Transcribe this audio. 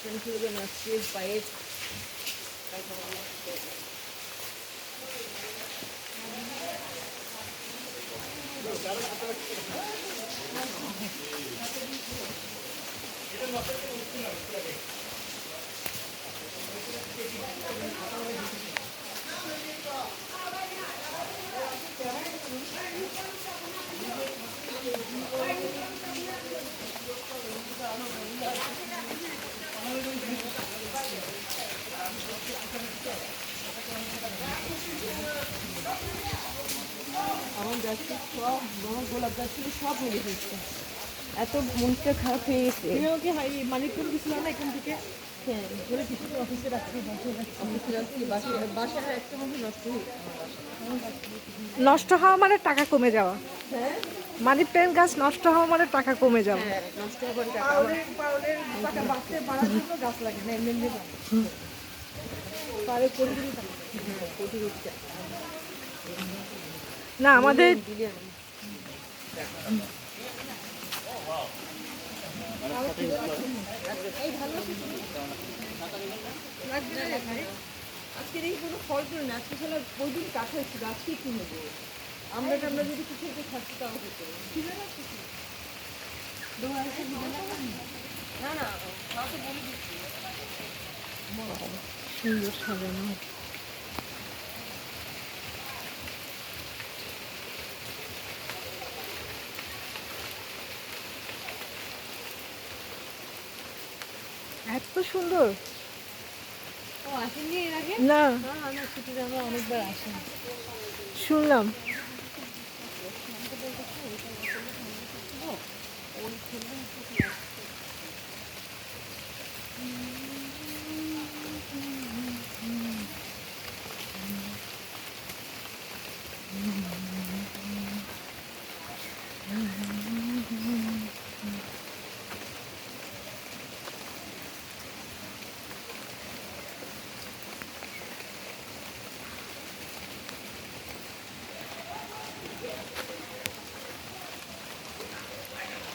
পেন্সিলের নাচের পায়ের আমার গাছটি সব বড় গোলাপ গাছগুলো সব মেরে ফেলছে, এত মনটা খারাপ হয়ে গেছে। তুমি ওকে মানিকপুর গেছিল না এখান থেকে? হ্যাঁ, বলে কিছু অফিসে রাখছি, অফিসে রাখছি, বাসায় একটা মধ্যে নষ্ট হয়ে নষ্ট হওয়া মানে টাকা কমে যাওয়া। হ্যাঁ, মানি প্ল্যান্ট গাছ নষ্ট হওয়া মানে টাকা কমে যাওয়া। হ্যাঁ, নষ্ট হবার টাকা বাড়তে বাড়ার জন্য গাছ লাগে না, এমনি এমনি পারে করে দিলে কোটি কোটি টাকা। না আমাদের আজকের এই কোনো ফল করে না, আজকে সালা ওই দিন কাঠা হচ্ছে, গাছকে কি নেবো আমরা যদি কিছু একটু থাকতে তাও হতো না না, মা তো বলে দিচ্ছি সুন্দর সাজানো। এত সুন্দর। ও আসেননি এর আগে? না হ্যাঁ, আমরা ছুটিতে আমরা অনেকবার আসি। শুনলাম।